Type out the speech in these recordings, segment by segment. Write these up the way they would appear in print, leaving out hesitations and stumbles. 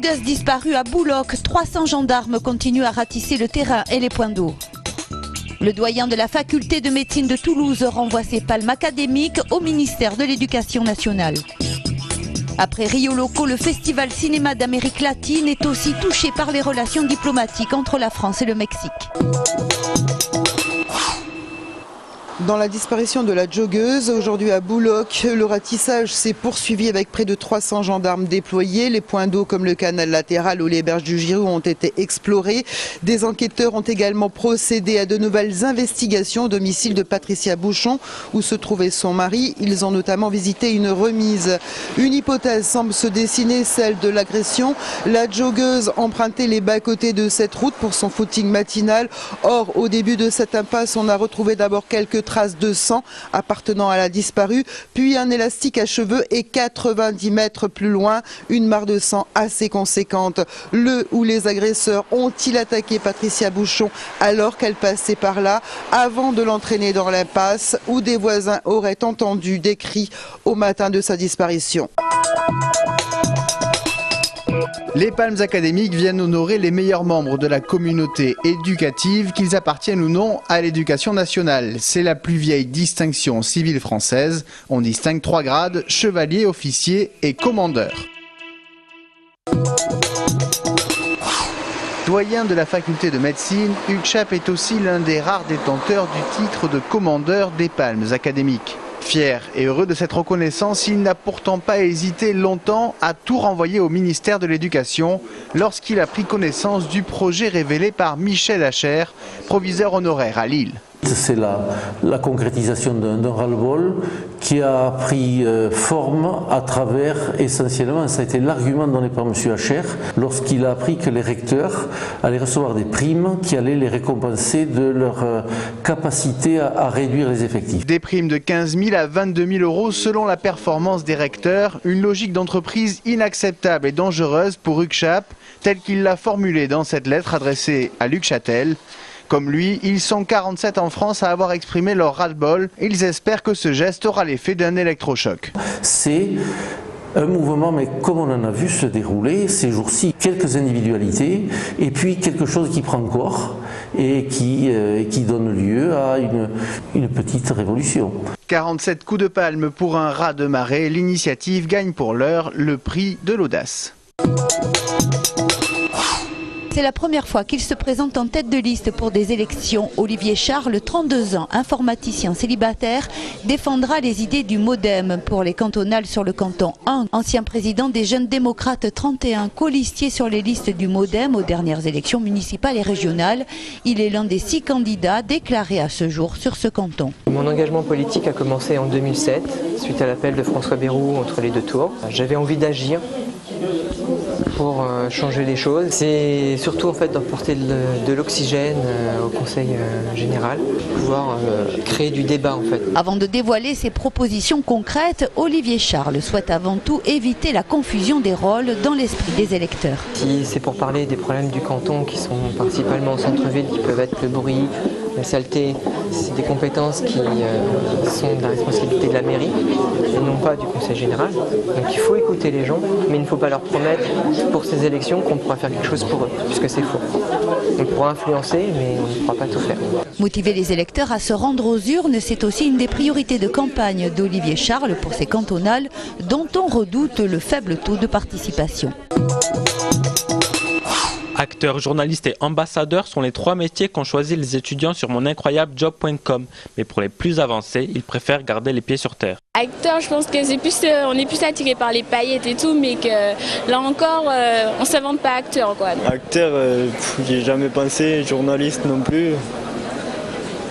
joggeuse disparue à Bouloc. 300 gendarmes continuent à ratisser le terrain et les points d'eau. Le doyen de la faculté de médecine de Toulouse renvoie ses palmes académiques au ministère de l'Éducation nationale. Après Rio Loco, le Festival Cinéma d'Amérique latine est aussi touché par les relations diplomatiques entre la France et le Mexique. Dans la disparition de la joggeuse, aujourd'hui à Bouloc, le ratissage s'est poursuivi avec près de 300 gendarmes déployés. Les points d'eau comme le canal latéral ou les berges du Girou ont été explorés. Des enquêteurs ont également procédé à de nouvelles investigations au domicile de Patricia Bouchon où se trouvait son mari. Ils ont notamment visité une remise. Une hypothèse semble se dessiner, celle de l'agression. La joggeuse empruntait les bas-côtés de cette route pour son footing matinal. Or, au début de cette impasse, on a retrouvé d'abord quelques traces de sang appartenant à la disparue, puis un élastique à cheveux et 90 mètres plus loin, une mare de sang assez conséquente. Le ou les agresseurs ont-ils attaqué Patricia Bouchon alors qu'elle passait par là, avant de l'entraîner dans l'impasse où des voisins auraient entendu des cris au matin de sa disparition? Les palmes académiques viennent honorer les meilleurs membres de la communauté éducative, qu'ils appartiennent ou non à l'éducation nationale. C'est la plus vieille distinction civile française. On distingue 3 grades, chevalier, officier et commandeur. Doyen de la faculté de médecine, Hugues Chape est aussi l'un des rares détenteurs du titre de commandeur des palmes académiques. Fier et heureux de cette reconnaissance, il n'a pourtant pas hésité longtemps à tout renvoyer au ministère de l'Éducation lorsqu'il a pris connaissance du projet révélé par Michel Hacher, proviseur honoraire à Lille. C'est la concrétisation d'un ras-le-bol qui a pris forme à travers, essentiellement, ça a été l'argument donné par M. Hacher, lorsqu'il a appris que les recteurs allaient recevoir des primes qui allaient les récompenser de leur capacité à réduire les effectifs. Des primes de 15 000 à 22 000 euros selon la performance des recteurs, une logique d'entreprise inacceptable et dangereuse pour Hugues Chape, telle qu'il l'a formulée dans cette lettre adressée à Luc Châtel. Comme lui, ils sont 47 en France à avoir exprimé leur ras-le-bol. Ils espèrent que ce geste aura l'effet d'un électrochoc. C'est un mouvement, mais comme on en a vu se dérouler ces jours-ci, quelques individualités et puis quelque chose qui prend corps et qui donne lieu à une petite révolution. 47 coups de palme pour un raz de marée. L'initiative gagne pour l'heure le prix de l'audace. C'est la première fois qu'il se présente en tête de liste pour des élections. Olivier Charles, 32 ans, informaticien célibataire, défendra les idées du MoDem pour les cantonales sur le canton 1. Ancien président des Jeunes Démocrates 31, colistier sur les listes du MoDem aux dernières élections municipales et régionales. Il est l'un des 6 candidats déclarés à ce jour sur ce canton. Mon engagement politique a commencé en 2007, suite à l'appel de François Bayrou entre les 2 tours. J'avais envie d'agir pour changer les choses. C'est surtout en fait d'apporter de l'oxygène au Conseil général, pouvoir créer du débat en fait. Avant de dévoiler ses propositions concrètes, Olivier Charles souhaite avant tout éviter la confusion des rôles dans l'esprit des électeurs. Si c'est pour parler des problèmes du canton qui sont principalement au centre-ville, qui peuvent être le bruit, la saleté, c'est des compétences qui sont de la responsabilité de la mairie et non pas du Conseil général. Donc il faut écouter les gens, mais il ne faut pas leur promettre pour ces élections qu'on pourra faire quelque chose pour eux, puisque c'est faux. On pourra influencer, mais on ne pourra pas tout faire. Motiver les électeurs à se rendre aux urnes, c'est aussi une des priorités de campagne d'Olivier Charles pour ces cantonales, dont on redoute le faible taux de participation. Acteur, journaliste et ambassadeur sont les 3 métiers qu'ont choisi les étudiants sur monincroyablejob.com. Mais pour les plus avancés, ils préfèrent garder les pieds sur terre. Acteur, je pense que c'est plus, on est plus attiré par les paillettes et tout, mais que là encore, on ne s'invente pas acteur, quoi. Acteur, j'y ai jamais pensé, journaliste non plus.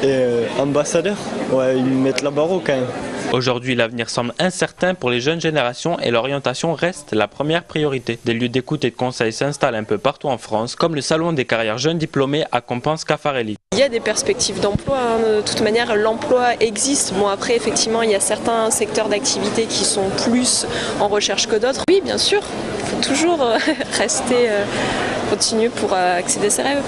Et ambassadeur, ouais, ils me mettent la barreau quand même. Aujourd'hui, l'avenir semble incertain pour les jeunes générations et l'orientation reste la première priorité. Des lieux d'écoute et de conseil s'installent un peu partout en France, comme le salon des carrières jeunes diplômés à Compense-Caffarelli. Il y a des perspectives d'emploi, de toute manière l'emploi existe. Bon après effectivement il y a certains secteurs d'activité qui sont plus en recherche que d'autres. Oui bien sûr, il faut toujours rester continu pour accéder à ses rêves.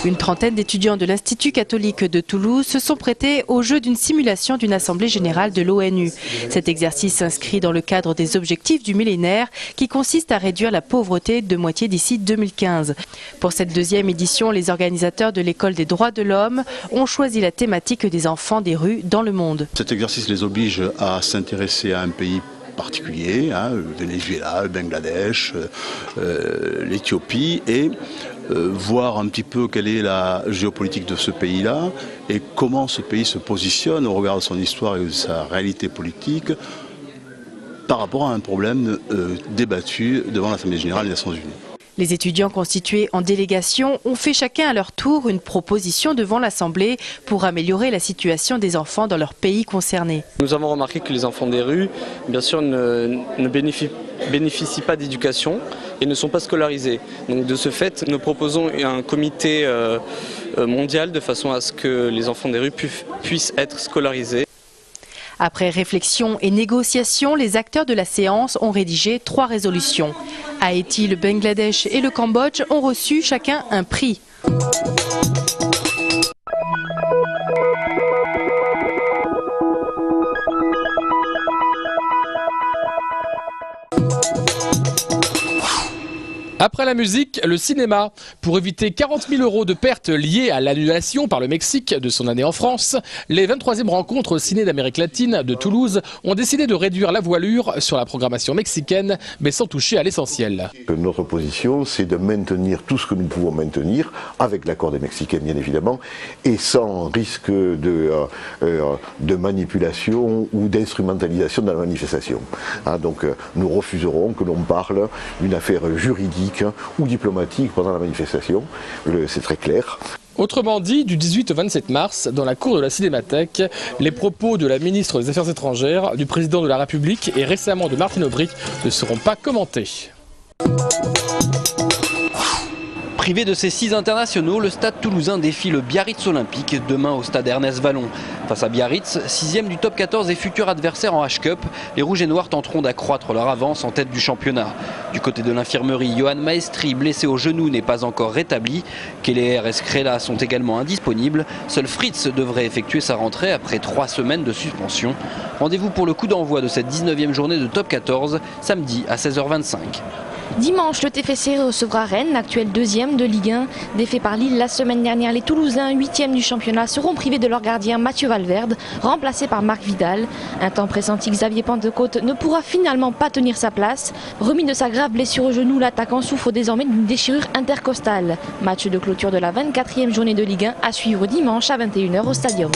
Une trentaine d'étudiants de l'Institut catholique de Toulouse se sont prêtés au jeu d'une simulation d'une assemblée générale de l'ONU. Cet exercice s'inscrit dans le cadre des objectifs du millénaire qui consiste à réduire la pauvreté de moitié d'ici 2015. Pour cette deuxième édition, les organisateurs de l'École des droits de l'homme ont choisi la thématique des enfants des rues dans le monde. Cet exercice les oblige à s'intéresser à un pays particulier, le Venezuela, le Bangladesh, l'Éthiopie, et voir un petit peu quelle est la géopolitique de ce pays-là et comment ce pays se positionne au regard de son histoire et de sa réalité politique par rapport à un problème débattu devant l'Assemblée générale des Nations unies. Les étudiants constitués en délégation ont fait chacun à leur tour une proposition devant l'Assemblée pour améliorer la situation des enfants dans leur pays concerné. Nous avons remarqué que les enfants des rues, bien sûr, ne bénéficient pas d'éducation et ne sont pas scolarisés. Donc de ce fait, nous proposons un comité mondial de façon à ce que les enfants des rues puissent être scolarisés. Après réflexion et négociation, les acteurs de la séance ont rédigé 3 résolutions. Haïti, le Bangladesh et le Cambodge ont reçu chacun un prix. Après la musique, le cinéma. Pour éviter 40 000 € de pertes liées à l'annulation par le Mexique de son année en France, les 23e rencontres ciné d'Amérique latine de Toulouse ont décidé de réduire la voilure sur la programmation mexicaine, mais sans toucher à l'essentiel. Notre position, c'est de maintenir tout ce que nous pouvons maintenir, avec l'accord des Mexicains bien évidemment, et sans risque de manipulation ou d'instrumentalisation de la manifestation. Donc nous refuserons que l'on parle d'une affaire juridique ou diplomatique pendant la manifestation, c'est très clair. Autrement dit, du 18 au 27 mars, dans la cour de la Cinémathèque, les propos de la ministre des Affaires étrangères, du président de la République et récemment de Martine Aubry ne seront pas commentés. Privé de ses 6 internationaux, le stade toulousain défie le Biarritz Olympique demain au stade Ernest Vallon. Face à Biarritz, 6e du top 14 et futur adversaire en H-Cup, les Rouges et Noirs tenteront d'accroître leur avance en tête du championnat. Du côté de l'infirmerie, Johan Maestri, blessé au genou, n'est pas encore rétabli. Keller et Scrella sont également indisponibles. Seul Fritz devrait effectuer sa rentrée après 3 semaines de suspension. Rendez-vous pour le coup d'envoi de cette 19e journée de top 14, samedi à 16h25. Dimanche, le TFC recevra Rennes, actuel 2e de Ligue 1. Défait par Lille la semaine dernière, les Toulousains, 8e du championnat, seront privés de leur gardien Mathieu Valverde, remplacé par Marc Vidal. Un temps pressenti, Xavier Pentecôte ne pourra finalement pas tenir sa place. Remis de sa grave blessure au genou, l'attaquant souffre désormais d'une déchirure intercostale. Match de clôture de la 24e journée de Ligue 1 à suivre dimanche à 21h au Stadium.